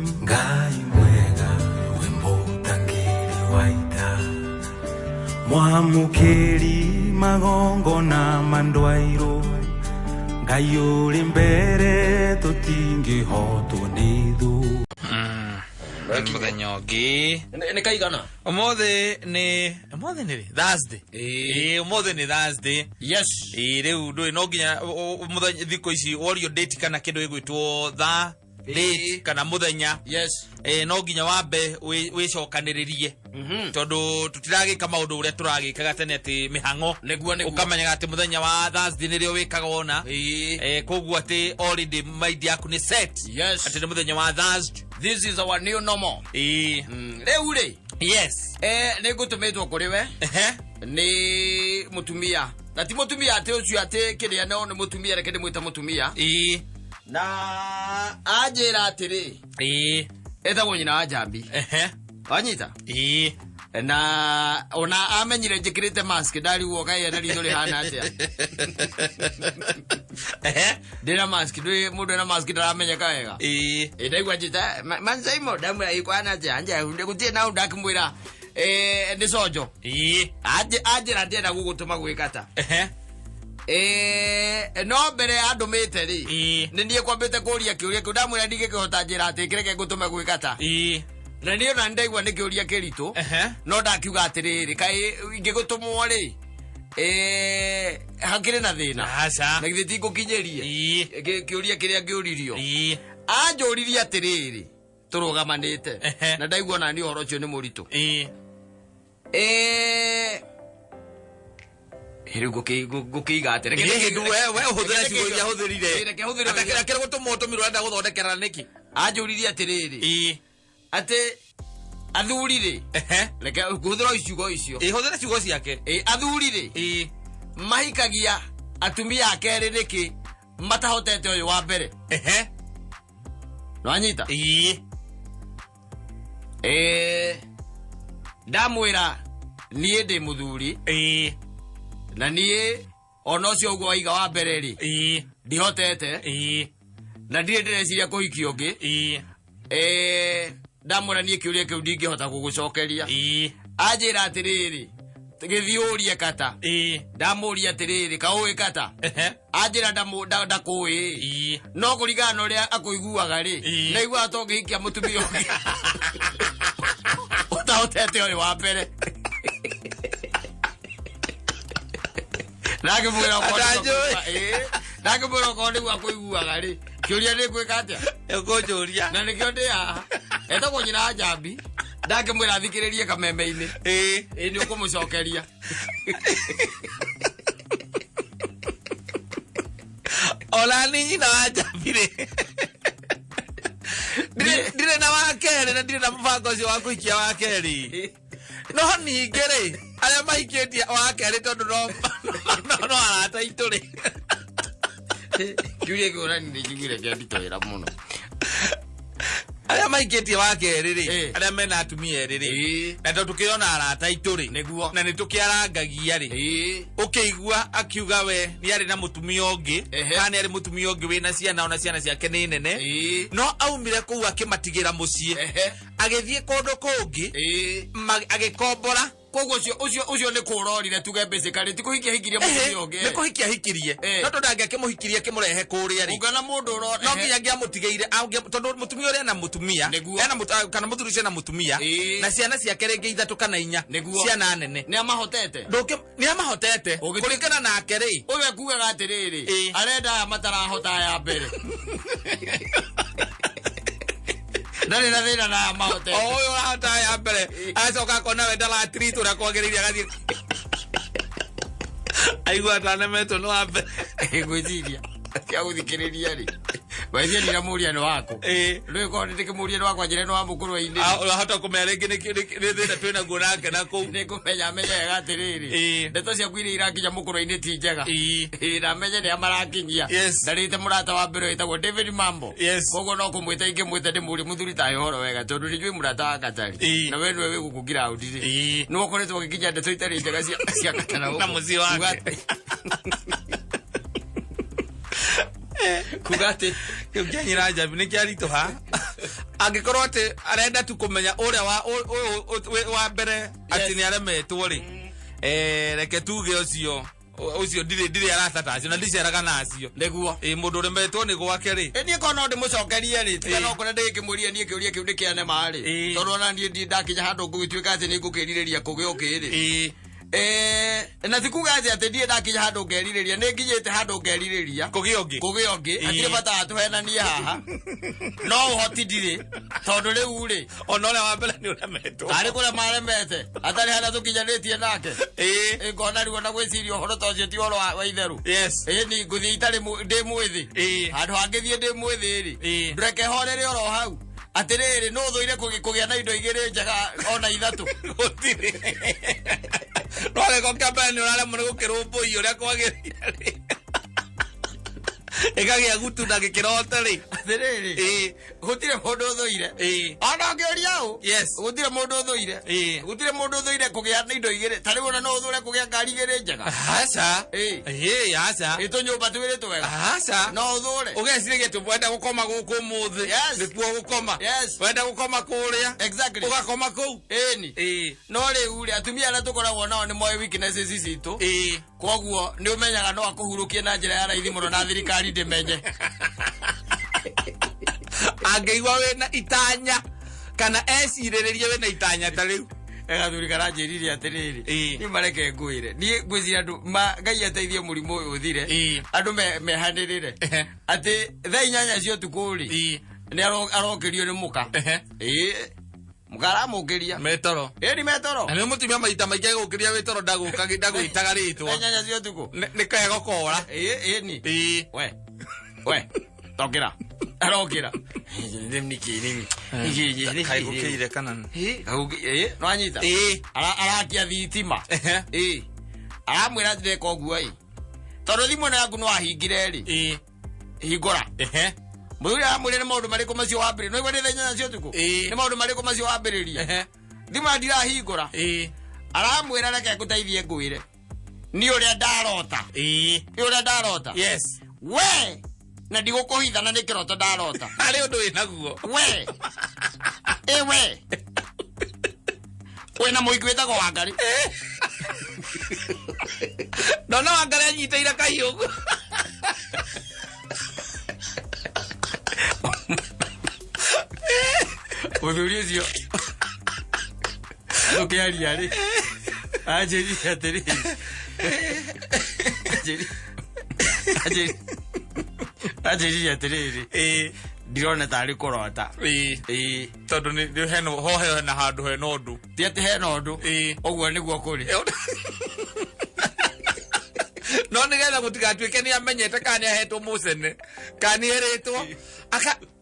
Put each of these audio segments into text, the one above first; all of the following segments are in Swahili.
Ngai mwega wemutangiri waita mwamukiri magongo na mandwairo Ngai uri mbere tutingihotwo ni thu Muthenya ungi ni kaigana umuthi ni Thursday umuthi ni Thursday yes riu ndui no nginya muthenya thiko ici wario date kana kindu igwitwo date kana muthenya yes no nginya wambe wicokaniririe tondu tutiragika maundu uria turagikaga tene ati mihango ukamenyaga ati muthenya wa Thursday nirio wikaga wona koguo ati already mind yaku ni set yes ati ni muthenya wa Thursday. This is our new normal riu ri yes ni ngutumitwo kuri we ni mutumia na ti mutumia ati ucio ati kiria no ni mutumia reke ndimwita mutumia na ajira atiri etagwo nyina wa Njambi wanyita na ona amenyire njikirite mask ndari woga na ritho rihana atia ndira mask ndui mundu na mask ndaramenyeka wega ndaigua njita manzaimo ndamura ikwana atia anja hunde gutie na ndakimwira ndi sojo ajira ndienda gugutuma gwikata no mbere andumite ri ni nie kwambite kuria kiuria kiu ndamwira ndigikihota njira ati kireke gutume gwikata na niyo na ndaigua ni kiuria kirito no ndakiuga atiriri kai ingigutumwo ri hakire na thina na githiti ngukinyerie kiuria kiria ngiuririo anjuririe atiriri turugamanite na ndaigua na ni horo ucio ni muritu Hiru gukiga ati reke ndu we uhuthira ciugo iria huthirire reke gutumotumirwo enda guthondekera niki anjuririe atiriri ati athurire reke guthira ciugo icio huthira ciugo ciake athurire mahikagia atumia akeri niki matahotete uyu wa mbere no anyita ndamwira nie ndi muthuri na nie ona ucio ugo waiga wa mbere ri ndihotete na ndire ndĩreciria kũhikia ũngĩ ndamwĩra niĩ kĩũria kĩu ndingĩhota gũgũcokeria anjĩra atĩrĩrĩ gĩthiũrie kata ndamũria atĩrĩrĩ kaũĩ kata anjĩra ndakũĩ no kũringana na ũrĩa akũiguaga rĩ ndaiguaga to ngĩhikia mũtumia ũngĩ ũtahotete ũyũ wa mbere Nakimwira ko ndigwa kuiguaga ri kiuria ni gwika atia ekonjuria na nikio ndi haha etagwo nyina wa Njambi ndakimwira thikiririe kameme-ini ni ukumucokeria ola ni nyina wa Njambi ri ndire na wa keri na ndire na mubango ucio wa kuikia wa keri no ningĩ rĩ arĩa mahikĩtie wa kerĩ tondũ no arata itũ rĩ kiuria kĩũrani nĩ njiguire kĩanditũwĩra mũno arĩa mahikĩtie wa kerĩ rĩ arĩa mena atumia erĩ rĩ na tondũ tũkĩona arata itũ rĩ na nĩ tũkĩarangagia rĩ ũkĩigua akiuga we nĩ arĩ na mũtumia ũngĩ kana nĩ arĩ mũtumia ũngĩ wĩna ciana ona ciana ciake nĩ nene no aumire kũu akĩmatigĩra mũciĩ agĩthiĩ kũndũ kũngĩ agĩkombora koguo ucio ni kurorire tuge basically ti kuhikia hikirie mutumia ungi ni kuhikia hikirie no tondu angĩakĩmũhikirie akĩmũrehe kũrĩa rĩ ugana mundu ro no nginya angĩamũtigeire tondu mutumia ũrĩa na mutumia kana mũthuri ũcio na mutumia na ciana ciake rĩngĩ ithatũ kana inya ciana nene nĩ amahotete nĩ amahotete kũringana nake rĩ ũyũ akugaga atĩrĩrĩ arenda aya matarahota ya mbere Nani na thina na mahote oyo hata ya mbere acoka kona we ndala treat ura kwagĩrĩire agathie aigua tanemetwo no ambe gwĩciria kia gũthikĩrĩria rĩ waithia ni na mũria ni wako rĩu ko ndike mũria ni wakwa njĩre no amũkũrũ-inĩ urahota kũmenya rĩngĩ nĩ thĩna twĩna guo nake nakũu nĩ kũmenya menyaga atĩrĩrĩ ndeto ciaku iria irakinya mũkũrũ-inĩ ti njega na menye nĩ amarakinyia ndarĩte mũrata wa mbere wĩtagwo David Mambo koguo no kũmwĩta ingĩmwĩta ndĩmũrie mũthuri ta ũhoro wega tondũ nĩ njũĩ mũrata wa Katari na we nĩwe wĩ gũkũ ground rĩ nĩ ũkoretwo ũgĩkinya ndeto itarĩ njega cia Katari na mũciĩ wake Kugate Kuganyira Njambi ni kiarito ha Angikorwo ati arenda tu kumenya uria wa mbere ati ni aremetwo ri reke tuge ucio ndiri aratata acio na ndiceraga nacio niguo mundu uremetwo ni gwake ri ni kono ndi mucokerie ri tiga no kone ndikimuria nie kiuria kiu ndikiane mari tondu na ndie ndakinya handu ngugituika ati ni ngukiririria kuge ukiri na thikuga ati ndie ndakinya handu ngeririria ni nginyite handu ngeririria kuge ongi atire bata atuhenanie haha no uhoti ndire tondu riu ri ona ule wa mbere ni uremetwo ari kule maremete atari hana tukinyanitie nake ngona riu na gwiciria uhoro to cio ti uhoro wa itheru yes ni nguthi itari ndi mwithi handu hangithie ndi mwithi ri ndreke horere oro hau atiriri no thuire kugia na indo igiri njega ona ithatu gutiri no go kabani urale muno gukirumbuio ria kwagirire ekagia gutu na gikirote ri atiriri gutire mundu thuire ona ngiuria u gutire mundu thuire gutire mundu thuire kugia na indo igiri tari wona no thure kugia ngari igiri njega aca aca ito nyumba twire twega aca no thure ugesire gitu wenda gukoma guku muthi nikuo gukoma wenda gukoma kuria ugakoma kuu ni no riu ri atumia ara tukoragwo nao ni moe weaknesses citu koguo ni umenyaga no akuhurukie na njira ya raithi muno na thirikari ndimenye angeigwa wena itanya kana eciriririe wena itanya ta riu thuri karanjiririe atiriri ni mareke ngwire ni ngwiciria andu ngai ateithie murimu uyu uthire andu mehanirire ati thaa 8 cio tukuri ni arokirio ni muka mugara mukiria metoro ni metoro na ni mutumia maita maingi gukiria wetoro ndagwitaga ritwa 8 cio tuku ni kego kora ni we tokira arokira niki kaigukire kana no anyita arakia thitima aramwira ndeka uguo tondu thimu yaku no ahingire ri hingura muthuri aramwira ni maundu mariku macio wambire no igwa thenya cio tuku ni maundu mariku macio wambiriria thimu ndirahingura aramwira reke nguteithie ngwire ni uria ndarota yes we na ndigukuhitha na nikirota ndarota ari undu winaguo we wena muiki wetagwo Wangari ndona Wangari anyiteire kaiugu muthuri ucio ukiaria ri anjiri atiri anjiri atiriri ndirona tari kurota tondu ni heno hohe na handu he nondu ti ati he nondu oguo niguo kuri no nigetha gutigatuike ni amenyete kana ahetwo mucene kana eritwo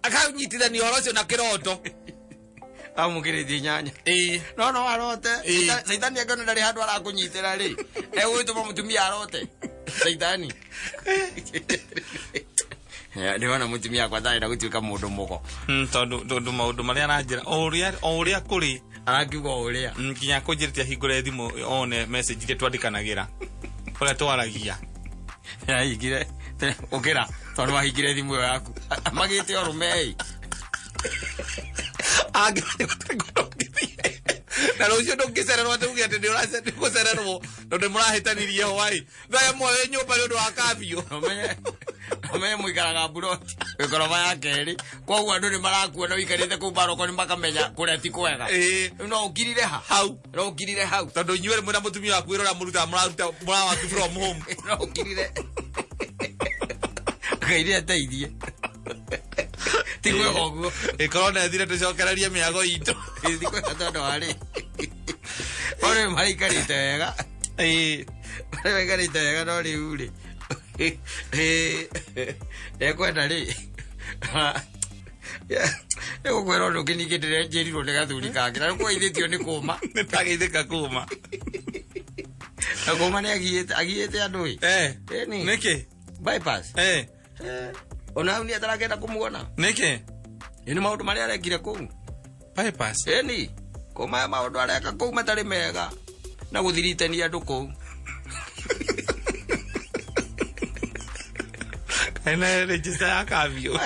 akanyitithania uhoro ucio na kiroto amukirithi nyanya no arote saitani akona ndari handu arakunyitira ri egwituma mutumia arote saitani ndiona mutumia kwa thari na gutuika mundu mugo tondu maundu maria aranjira oria kuri arakiuga oria nginya kunjiritia hingure thimu one message iria twandikanagira uria twaragia hingire ukira tondu wahingire thimu yaku magite orumei na rucio ndungicererwo tuge ati ndi gucererwo tondu murahitanirie hwai thaya mwe nyumba ni undu wa kafio omenye muikaraga buroti ikoroba ya keri koguo andu ni marakuona wikarite kuu baroko ni makamenya kuria ti kwega no ukirire hau tondu inyuĩ mwĩna mũtumia waku wĩra ũrĩa mũraruta mũrawaki from home no ukirire kaire ateithie ti kwega ũguo ikorwo nethire tũcokererie mĩago itũ ti kwega tondu warĩ ore maikarite wega ore maikarite wega no rĩu rĩ ekwenda ri egukwera undu kinigitire njirirwo ni gathuri kange na nikugeithitio ni kuma nitageithika kuma na kuma ni agiite andu ni niki bypass ona ni atarakenda kumuona niki ni maundu maria arekire kuu bypass ni kuma maundu areka kuu matari mega na guthiritania andu kuu ena register ya kavio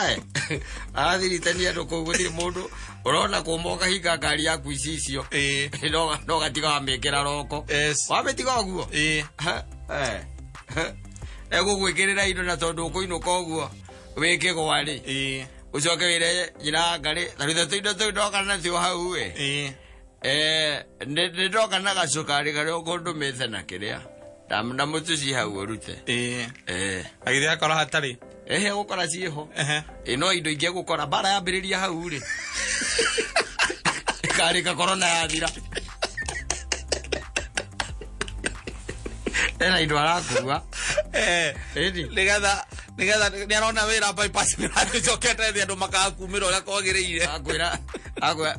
Athiritania nduko guthiri mundu urona kumoka hinga ngari yaku icio no gatiga wamekera roko wametiga uguo egugwikirira indo na tondu kuinuka uguo wike gwari ucoke wire nyina ngari thutha indo tu ndoka nacio hau ndoka na gacukari karia ngundumite na kiria na mutuci hau urute agithia akora hatari gukora ciho no indo ingi gukora bara yambiriria hau ri kari ka corona yathira ena indo arakua nigetha niarona wira bypass nĩracokete thĩ andũ makakumĩra ũrĩa kwagĩrĩire akwĩra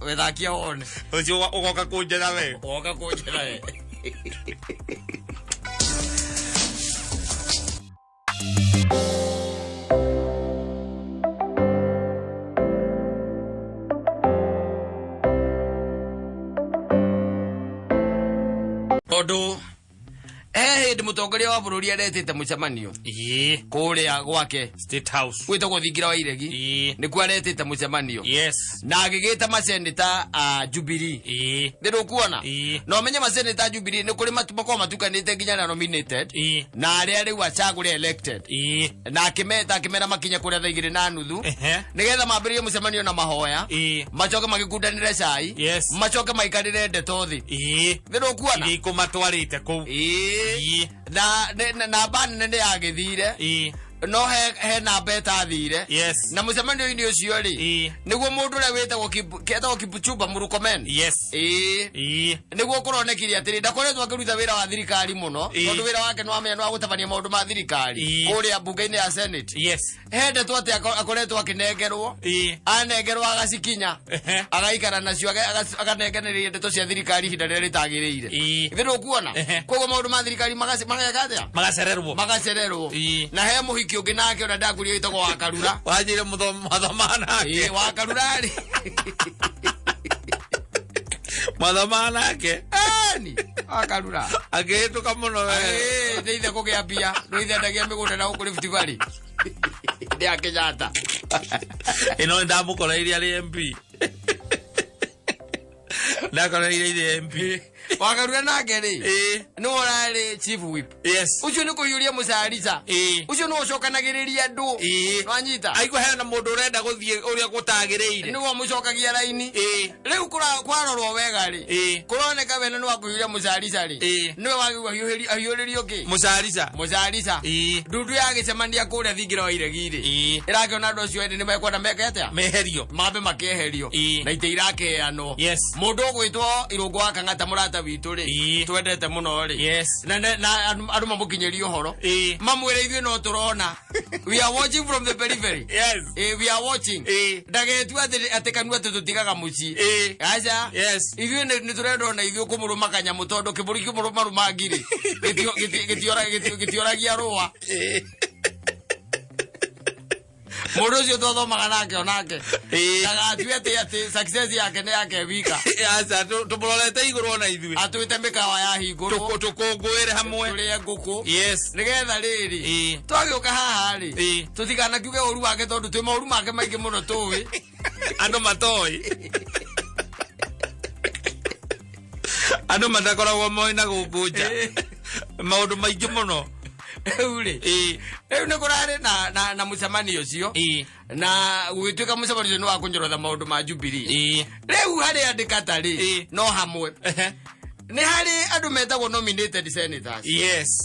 wethakia wone ũcio ũgoka kũnjĩra we ũgoka kũnjĩra we Odo ndi mutongoria wa bururi aretete mucemanio kuria gwake State House gwitagwo thingira wa iregi nikuo aretete mucemanio na agigita maseneta a Jubilee ndiru kuona no menye maseneta Jubilee ni kuri matumako matukanite nginya na nominated na aria riu acagure elected na akimera makinya kuria thaigire na nuthu nigetha mambirie mucemanio na mahoya macoke magikundanire cai macoke maikarire ndeto thi ndiru kuona ikumatwarite ku na bani nende agithire no he na beta thire na mucemanio ini ucio ri niguo mundu ria wetagwo Kipchumba Murkomen niguo kuronekiria atiri ndakoretwo akiruta wira wa thirikari muno tondu wira wake no amenya no gutabania maundu ma thirikari kuria bunge-ini ya Senate hende tu ati akoretwo akinengerwo anengerwo agacikinya agaikara nacio akanengeneria ndeto cia thirikari hinda rĩrĩa rĩtagĩrĩire ithiru kuona koguo maundu ma thirikari magacererwo na he muhiki ungi nake ona ndakurio itogo wa Karura wajire mathamana ke wa Karura ri mathamana ke ani Karura agetuka muno we ndeithe kugia bia ndeithe ndagia migunda na ukuri Rift Valley ndia kijata ino ndamukora iria ri MP ndakora iria MP wagarura nake ri no orari chief whip ucio ni kuyuria mucarica ucio no ucokanagiriria andu no anyita aiku hena mundu urenda guthie uria gutagiriire ni wo mucokagia raini riu kwarorwo wega ri kuroneka wena no akuyuria mucarica ri niwe wagigwa hiuririo ki mucarica ndudu ya gicemania kuria thingira wa iregi ri irakiona andu acio ende ni mekwenda mekete meherio mabe makeherio na ite irakeano mundu gwitwo irungu wa Kang'ata murata witu ri twendete muno ri na andu mamukinyerio horo mamwire ithuĩ no turona we are watching from the periphery we are watching ndagetu ati kanua tututigaga muci aca ithuĩ ni turenda na ithuĩ kumuruma kanyamu tondu kiburi kimuruma ngiri gitioragia rũa mundu ucio tuthomaga nake onake ndagatue ati success yake ni yake wika aca tumurorete iguru ona ithuĩ atwite mikawa ya hinguru tukungwire hamwe turie nguku nigetha riri twagiuka haha ri tutigana kiuge uru wake tondu twi mauru make maingi muno tuwi andu matoi andu matakoragwo moi na gungunja maundu maingi muno uri ni kurari na mucemanio ucio na gwituika mucemanio ucio ni wa kunyorotha maundu ma Jubilee riu hari andikata ri no hamwe ni hari andu metagwo nominated senators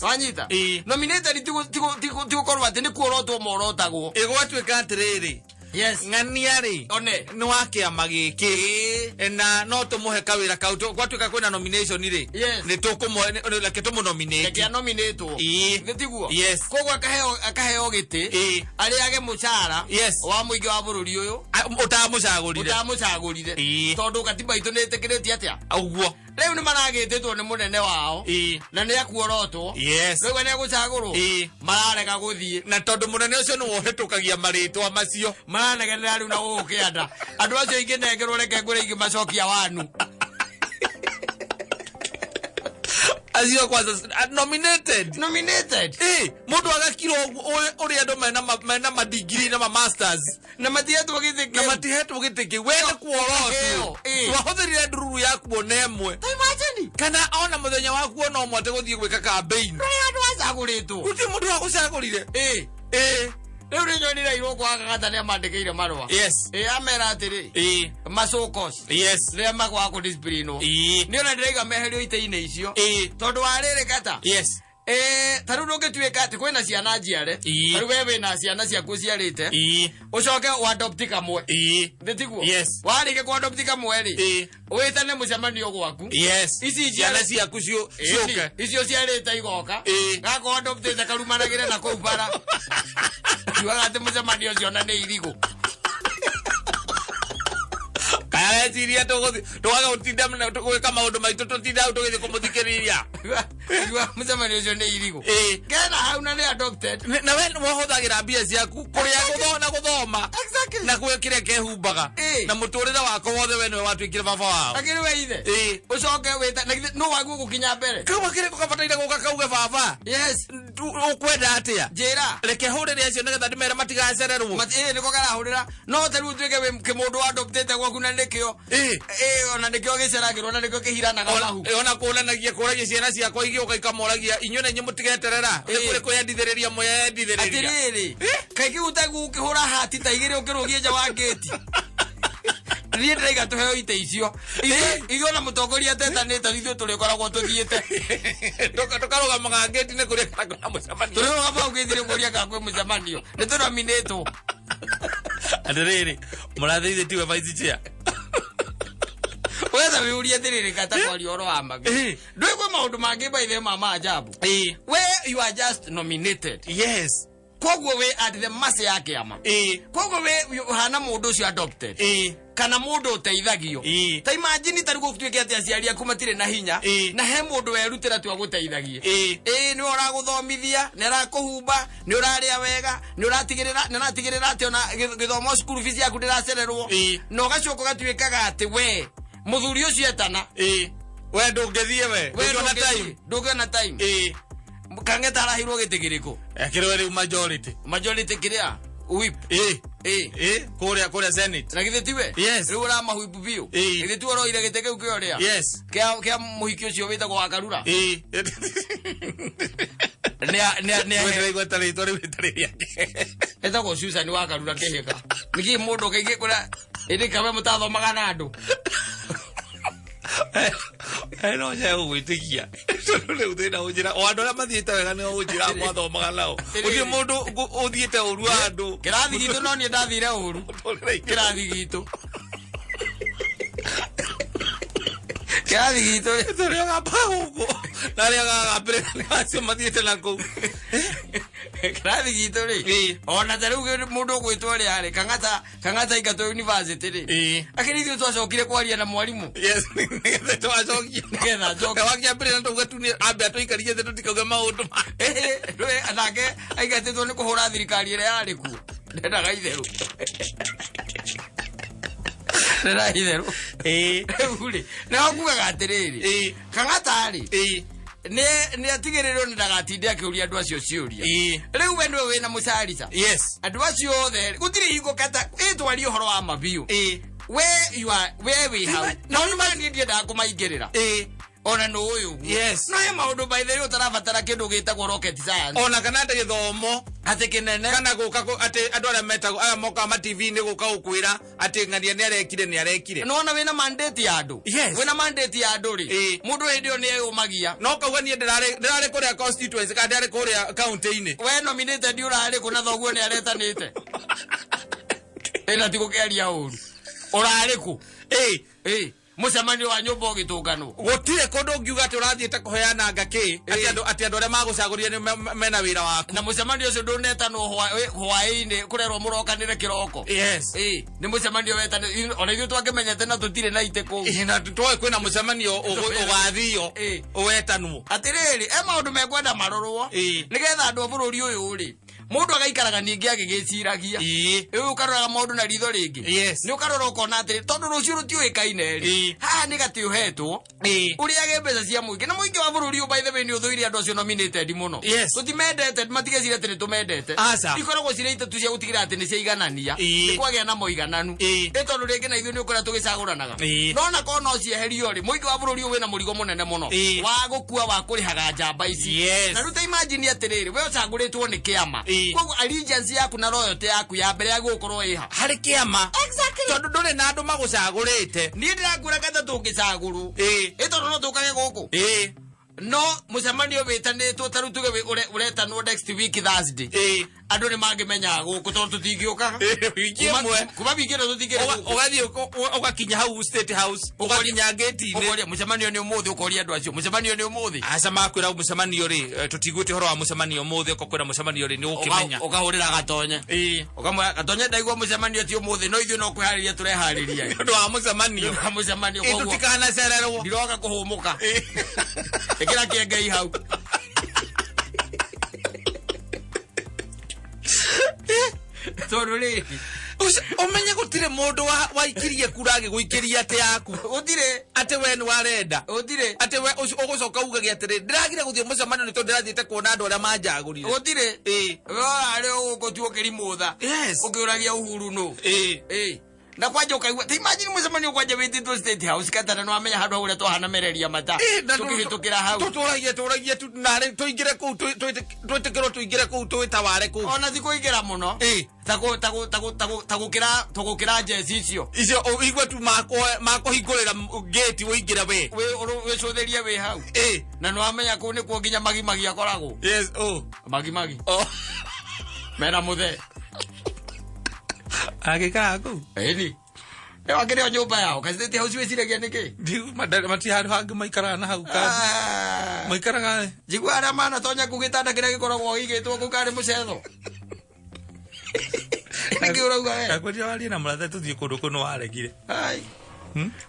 wanyita nominated tigukorwo ati ni kuorotwo morotagwo igwatuika atiriri ng'ania ri ni wa kiama giki na no tumuhe kawira kau gwatuika kwina nomination ri ni tukumuhe reke tumunominate reke nominate gitiguo koguo akaheo giti ari age mucara wa muingi wa bururi uyu utamucagurire tondu katiba itu nitikiritie atia uguo riu ni maragitetwo ni munene wao na ni akuorotwo riu ni agucagurwo mararega guthie na tondu munene ucio ni wohitukagia maritwa macio maranegenera riu na gukianda andu acio ingi nengerwo reke ngure ingi macokia wanu azio kwanza nominated mundu agakiro uri andu mena ma degree na ma masters na matihetu gitiki wene kuorotu twahuthirire ndururu yaku bonemwe kana ona muthenya waku no mwote guthie gwika campaign andu acaguritwo uti mundu wagucagurire Riu ni nyonire iro kwa gata ni amandikire marwa. Yes. Amera atiri. Macokos. Yes. Ni magwa ku discipline. Ni ona ndiriga meherio ite-ine icio. Tondu warire kata. Yes. Taru ndoge tuweka ati kwena ciana njiare. Taru wewe na ciana ciaku ciarite. Ucoke wa adopt kamwe. Nditiguo. Yes. Warike ku adopt kamwe ri. Witane mucemanio gwaku. Yes. Ici ciana ciaku cioke. Icio ciarite igoka. Gako adopt te karumanagire na ku bara. Yuaga ati mucemanio cio na ni irigo. Kaya siria tuwaga utinda mna tuweka maundu maitu tutinda tugithi kumuthikiriria. Yuaga mucemanio cio ni irigo. Kena hauna ni adopted. Na we wahuthagira mbia ciaku kuria guthoma. Exactly. Na gwikire kehumbaga. Na muturire wako wothe we niwe watwikire baba wao. Akiri we ithe. Ucoke wita no wagu gukinya mbere. Kama kire gukabataire gukakauge baba. Yes. Ukwenda atia? Njira. Reke hurire acio nigetha ndimere matigacererwo. Niko karahurira. No taru twike we kimundu adopted gwaku na ndikio. Ona ndikio giceragirwo na ndikio kihiranaga mahu. Ona kulanagia kuragia ciana ciakwa igioka ikamoragia inyone nyi mutigeterera. Kuri kuyendithiriria muyendithiriria. Atiriri. Kaiki utagu ukihura hati taigire ukirugie nja wa gate. Rie ndaiga tuheo ite icio. Igio na mutongoria tetanite ithuĩ turikoragwo tuthiite. Tukarugamaga gate ni kuria kana na mucemanio. Turugama ugithire kuria kakwe mucemanio. Ni tunominatwo. Atiriri murathithie tiwe vice chair. Wetha wiurie thiriri kata kwari oro wa magi. Ndwigwe maundu mangi by the mama ajabu. Where you are just nominated. Yes. Kogwo we at the mercy yake ama. Kogwo we hana mundu ucio adopted. Kana mundu uteithagio. Ta imagine tari gutwike ati aciari aku matire na hinya na he mundu werutira tu aguteithagie. Ni uraguthomithia, ni arakuhumba, ni uraria wega, ni uratigirira ati ona githomo school fees yaku ndiracererwo. No gacoka gatwikaga ati we muthuri ucio etana. We ndungithie we. Ndungena time. Kangeta arahirwo gitigiriko. Akirwe ri majority kiria whip kuria senate na githetiwe. Yes. Riu ra mahuipu bio githetiwe ro ire gitege ukioria. Yes. Kia muhiki ucio witagwo wakarura. Ne igwa tari tori witariria. Etagwo Susan wakarura kihika. Niki mundu kaige kura indi kabe mutathomaga na andu. No ya ugwitikia. Riu thina ujira o andu aria mathiite wega ni ujira mwathomaga nao. Uthi mundu uthiite uru andu. Kirathi gitu no ni ndathire uru. Kirathi gitu. Kirathi gitu. Turi agapa huko. Nari agapire ni acio mathiite nako. Kirathi gitu ri. Ona taru mundu gwitwo ri ari kangata igato university ri. Akiri thio twacokire kwaria na mwalimu. Yes. Twacokia. Nigetha njoka wakiambire ndo gatuni ambe atuikarie the tutikauge maundu. Rwe anake aigatitwo ni kuhura thirikari ire yari ku. Ndendaga itheru. Ndendaga itheru. Uri. Na okugaga atiriri. Kangata ri. Ne atigiriro ndagatinde akiuria andu acio ciuria. Riu we ndwe wina mucarica. Yes. Andu acio othe gutire hingo kata itwari uhoro wa mabiu. Where we have. No ni mani ndie ndakumaingirira. Ona no uyu. Yes. No ye maundu by the way utarabatara kindu gitagwo rocket science. Ona kana ate githomo ate kinene kana guka ate andu aria metago aya moka ma TV ni guka ukwira ate ngaria ni arekire. No ona wina mandate ya andu. Yes. Wina mandate ya andu ri. Mundu hindio ni yumagia. No kauga ni ndirare kuria constituency kana ndirare kuria county ini. We nominated urare kuna thoguo ni aretanite. Ena tiko kiaria uru. Urare ku. Mucemanio wa nyumba ugitungano gutire kundu ngiuga ati urathiite kuheana ngaki ati andu aria magucaguria ni mena wira waku na mucemanio ucio ndunetanwo hwaini kurerwo murokanire kiroko. Yes. Ni mucemanio wetana ona ithu twakimenyete na tutire na ite ku na twoe kwina mucemanio ugathio uwetanwo atiriri maundu mekwenda marorwo nigetha andu a bururi uyu ri mundu agaikaraga ningi agigiciragia ukaroraga maundu na ritho ringi ni ukarora ukona atiri tondu rucio rutiuikaine ri haha ni gati uhetwo uriage mbeca cia muingi na muingi wa bururi by the way ni uthuire andu acio nominated muno tutimendete matigecire atiri tumendete ikoragwo cire itatu cia gutigira ati ni ciaiganania ni kwagia na moigananu tondu ringi na ithu ni ukora tugicaguranaga no na kono cieherio ri muingi wa bururi wina murigo munene muno wa gukua wa kurihaga njamba ici na ruta imagine atiriri we ucaguritwo ni kiama koguo allegiance yaku na loyalty yaku ya mbere ya gukorwo iha hari kiama tondu nduri na andu magucagurite ni ndirakwira kata tungicaguru tondu no tukage guku no mucemanio witanitwo taru tuge uretanwo next week Thursday andu ni mangimenya guku tondu tutingiuka kuma bigiro tutingire ugathie ugakinya hau State House ugakinya gate ni mucemanio ni umuthi ukoria andu acio mucemanio ni umuthi aca makwira mucemanio ri tutigwite horo wa mucemanio umuthi ukokwira mucemanio ri ni ukimenya ukahurira gatonye ukamwa gatonye ndaigwa mucemanio ti umuthi no ithu no kwihariria turehariria ndu wa mucemanio koguo tutikana cererwo ndiroga kuhumuka ekira kiengei hau Sorry. Umenye gutire mundu waikirie kurage guikiria ate yaku utire ate we ni warenda utire ate we ugucoka ugagia atire ndiragire guthie mucemanio ni tondu ndirathiite kuona andu aria manjagurire utire we ari ugutuo kirimutha ukiuragia uhuru no na kwaje ukaigua ti imagine mucemanio kwaje wititwo State House katana no amenya handu uria twahana mereria mata tukihitukira hau turagie tu nare tuingire ku twitikirwo tuingire ku twitaware ku ona thikuingira muno tagukira jesi icio igwe tu makuhingurira gate uingira we cutherie we hau na no amenya ku ni ku nginya magimagi akoragwo magimagi mera muthe agikara ku ni wakire nyumba yao State House weciragia niki ndiu mati handu hangi maikara na hau kazi maikaraga jigwa ara mana tonya ku gitanda kiria gikoragwo igitwo ku kari mucetho niki urauga we akwaje wali na murathe tuthie kundu kuno waregire ai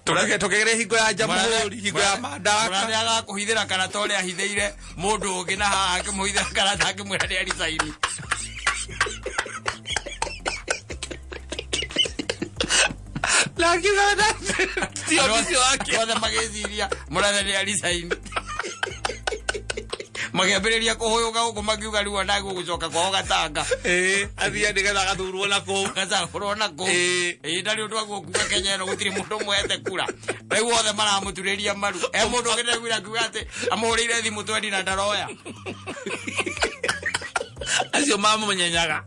turage tokegere hingo ya jamhuri hingo ya madaka murathe agakuhithira kana tore ahithiire mundu ungi na haha akimuhithira kana takimwira ni arisaini laki bana tio wake wada mageciria murathe ni arisaini magiambiriria kuhuyuka guku magiuga riu ona gugucoka kwao gatanga athia ndigetha gathurwo na kuu gathurwo na kuu ndari undu wa gukuga Kenya no gutiri mundu mwete kura riu othe maramuturiria maru mundu ugende gwira kuga ati amuhurire thimu twendi na ndaroya acio mama munyenyaga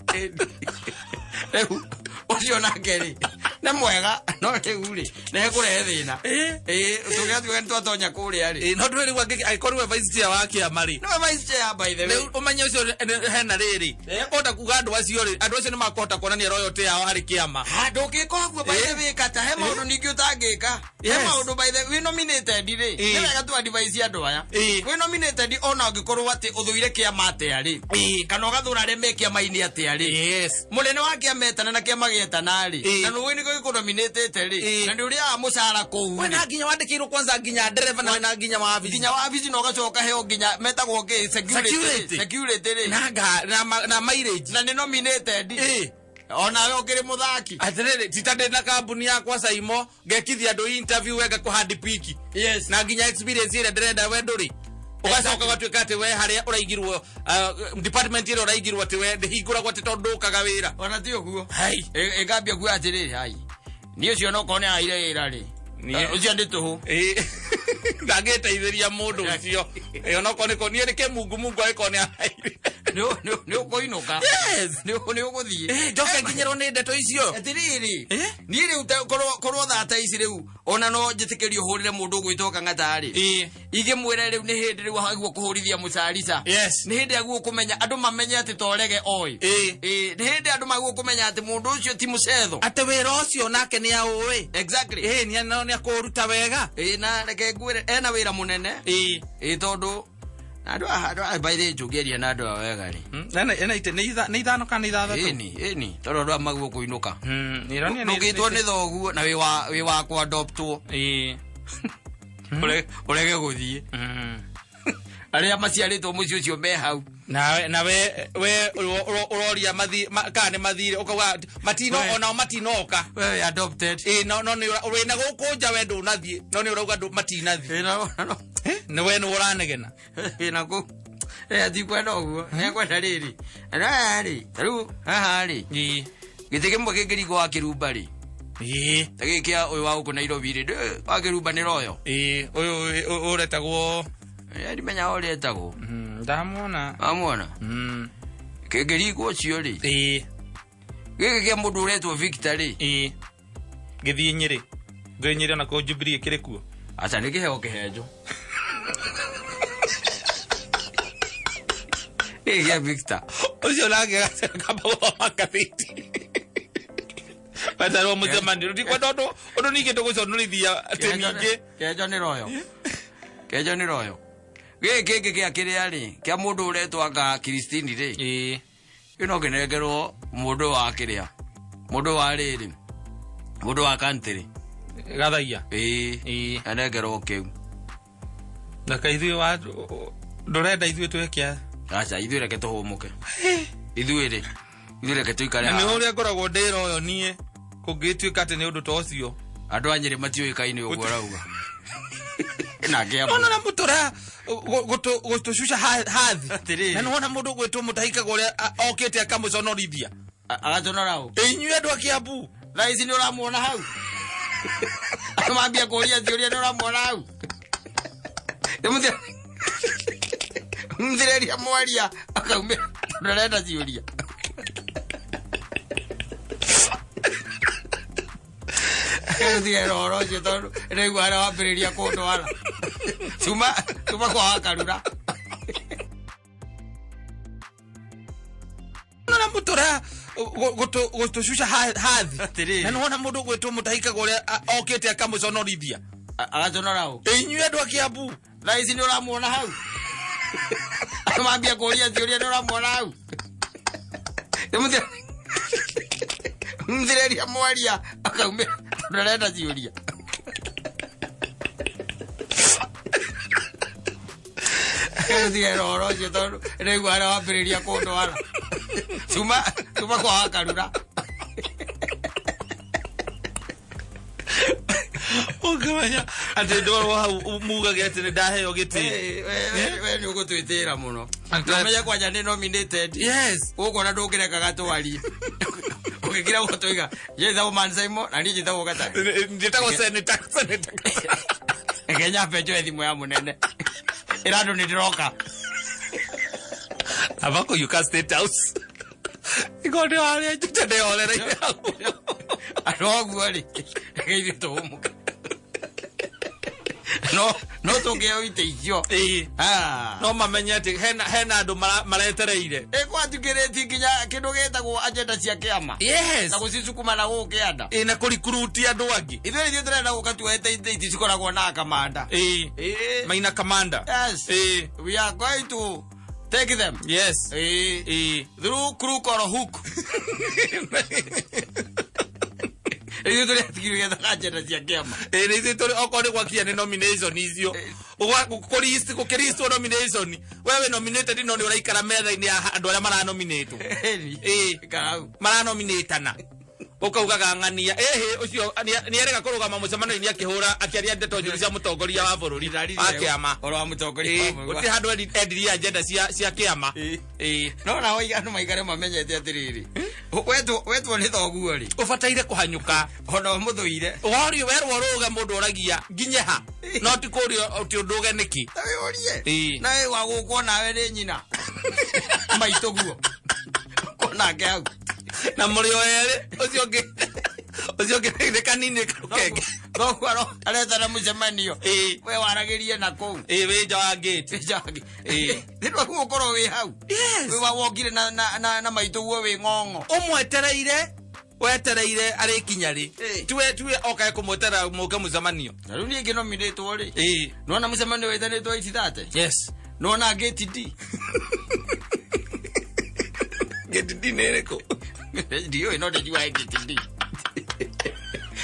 riu ucio nake ri na mwega no riu ri ne kurehe thina tugiathiwe twatonya kuria ri no ndwiri gwake aikorwe vice chair wa kiamari no vice chair by the way umenye ucio hena riri onda kuga andu acio ri andu acio ni makota kuonania royalty yao hari kiama ndungikogwo by the way kata he maundu ningi utangika he maundu by the way nominated ri ni wega tu advise andu aya we nominated ona ungikorwo ati uthuire kiama atia ri kana ugathura reme kiama ini atia ri munene wa kiama etana na kiama gietana ri na no ni ko nominated ri na nduria mucara kou we na nginya wandikirwo kwanza nginya driver na nginya wabici no gacoka heo nginya metagwo ke security ri na mileage na ni nominated ona we ukiri muthaki atiriri titande na kambuni yakwa Saimo ngekithia andu interview wega kuhandi piki na nginya experience ile ndrenda we nduri ugacoka gatuika ati we haria uraigirwo department ile uraigirwo ati we ndihinguragwo ati tondu kaga wira ona ti uguo ngambia kuga atiriri hai ni ucio no kone aire ira ri ucio ndi tuhu ndagiteithiria mundu ucio ona kone ko ni ke mungu aikone aire ni ukoinuka ni uguthie ndoke nginyerwo ni ndeto icio atiriri ni ri korwo thata ici riu ona no njitikirio hurire mundu gwitoka ngatari igimwira riu ni hindi riu haguo kuhurithia mucarica ni hindi aguo kumenya andu mamenye ati torege oi ni hindi andu maguo kumenya ati mundu ucio ti mucetho ati wira ucio nake ni aui exactly ni akuruta wega na reke ngwire ena wira munene tondu andu by the jugeria na andu wega ri ena ite ni ithano kana ithathatu ni tondu andu maguo kuinuka ni ndugitwo ni thoguo na wi wa ku adoptwo urege guthie aria maciarĩtwo mũciĩ ũcio me hau na we uroria kana mathire ukauga matino ona matinoka we adopted no ni wena gukunja we ndunathie no ni urauga ndu matinathie no ni we ni uranegena na ku athi kwenda uguo ne kwenda riri ari riu haha ri gite kimwe kingirigo wa kirumba ri tagikia uyu wa uko Nairobi ri wa kirumba ni royo uyu uretagwo yari menya ori etagwo ndamwona amwona kingirigo cio ri gike kia mundu uretwo Victor ri githie Nyeri na ko Jubilee kire kuo acha ni kiheo kihenjo ya Victor ucio lage kama makabiti pataro muzamani ndi kwa dodo odo nige to gũconurithia atemige kejo ni royo geke kia kiria ri kia mundu uretwo anga Kristini ri ino kinegerwo mundu wa kiria mundu wa riri mundu wa country gathaia anegerwo kiu na kaithio wa ndorenda ithue twekia acha ithuĩ reke tũhũmũke ithuĩ reke tũikare haha. Nĩ ũrĩa ngoragwo ndĩra ũyũ niĩ kũngĩtuĩka atĩ nĩ ũndũ ta ũcio andũ a Nyeri matiũĩkaine ũguo arauga na ngĩa ona mũtũra gũtũcuca hathi na nĩwona mũndũ gwĩtwo mũtahikaga ũrĩa okĩte akamũconorithia agaconora ũ inyuĩ andũ a Kiambu thaa ici nĩ ũramuona hau mambia kũũria ciũria nĩ ũramuona hau mthireria mwaria akaumia ndorenda ciuria ndio roroje tondu rĩu ara wambĩrĩria kũndwara tuma kwa akarura na mũtũra gũtũcuca hathi na nĩwona mũndũ gwĩtwo mũtahikaga ũrĩa okĩte akamũconorithia agaconora ũ inyuĩ andũ a Kiambu thaa ici nĩ ũramuona hau mambia kũũria ciũria nĩ ũramuona hau mthireria mwaria akaumia ndorenda ciũria ndio roroje tondu rĩu ara wambĩrĩria kũndwara tuma kwa akarura ukamenya ati ndoro hau mugage ati ndaheo giti we ni ugutwitira muno ngamenya kwanja ni nominated yes ukona ndungireka gatwari ukikira gutoiga yetha man Simon na nije thawo gata nditagwo senator Kenya pejo thimu ya munene irando ni ndiroka abako you can state house igode wale jutade ole rai arogu ali geithio tumuka no tongeo iteithio no mamenye ati hena andu maretereire kwatukireti kinya kindu getagwo agenda cia kiama yes na gucicukuma na gukianda na kurikuruti andu angi ithuĩ nĩ turenda gukatua iti cikoragwo na kamanda maina commander yes we are going to take them yes through crook or hook iyo tuli atikiruga agenda cia kiama ni tuli okore gwakia ni nomination icio ukuristo nomination wewe nominated no ni uraikara metha-ini ya andu aria mara nominate mara nominatana ukaugaga ng'ania ucio ni erega kurugama mucemano-ini akihura akiaria ndeto njuru cia mutongoria wa bururi wa kiama oro wa mutongoria uti handu endiria agenda cia kiama no na oiga no maigare mamenyete atiriri wetwo ni thoguo ri ubataire kuhanyuka ono muthuire wario werwo ruga mundu oragia nginyeha no ti kurio ti unduge niki orie na we wa gukwo nawe ni nyina maitoguo kona ngau na murio ere ucio ngi kanini karukenge no areta na mucemanio we waragirie na kou we nja wa gate ndiro gukorwo wi hau we wawokire na maitoguo wi ng'ong'o wetereire ari kinyari tuwe okae kumwetera muke mucemanio na riu ningi nominatwo ri nona mucemanio wetanitwo itate yes nona gate D gate D nereko ndio ino ndio gate D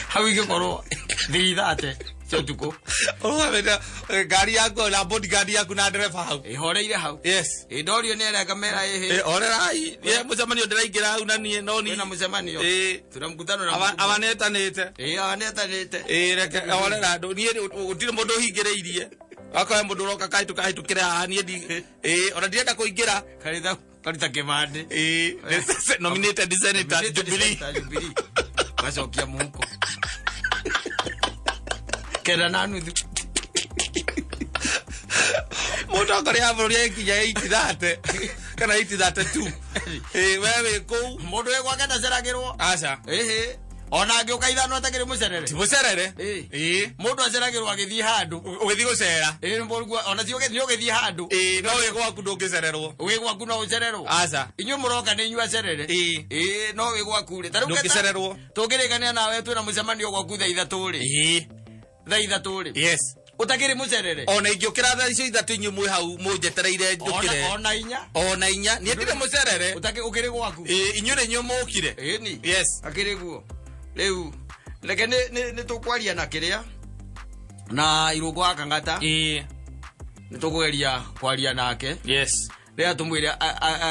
how you go thirate tuko. Wameta gari yako na bodyguard yako na driver hau. Horeire hau. Yes. Ndorio nera kamera orerai. Mucemanio ndiraingira hau na nie no ni. Na mucemanio. Tuna mkutano na abanetanite. Abanetanite. Reke orera ndo nie utire mundu hingireirie. Akawe mundu roka kahitukira haha nie ndi. Ona ndirenda kuingira. Karita kemande. Nominated senator Jubilee. Macokia muko. Kera nanu. Mutongoria wa bũrũri ekinya 80 kana 82. Wewe kũu mũndũ wĩgwake ndaceragĩrwo. Aca. Ona angĩũka ithano atakĩrĩ mũcerere. Ti mũcerere. Mũndũ aceragĩrwo agĩthiĩ handũ. Ũgĩthiĩ gũcera. Ona ti ũgĩthiĩ handũ. No wĩ gwaku ndũngĩcererwo. Wĩ gwaku no ũcererwo. Aca. Inyuĩ mũroka nĩ inyuĩ acerere. No wĩ gwaku rĩ. Ndũngĩcererwo. Tũngĩrĩkania nawe twĩna mũcemanio gwaku thaa ithatũ rĩ. Thaa ithatũ rĩ. Yes. Utakiri mucerere. Ona ingĩũkĩra thaa icio ithatũ inyuĩ mwĩ hau mũnjetereire njũkĩre. Ona inya. Niĩ ndirĩ mũcerere. Ũkĩrĩ gwaku. Inyuĩ nĩ inyuĩ mũũkire. Ni. Yes. Akĩrĩ guo. Rĩu reke nĩ tũkwaria na kĩrĩa na irũngo wa Kang'ata. Nĩ tũkũgeria kwaria nake. Yes. Rĩrĩa tũmwĩre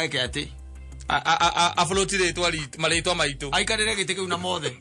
ake atĩ afloti rĩtwa marĩtwa maitũ. Aikarĩre gĩtĩ kĩu na mothe.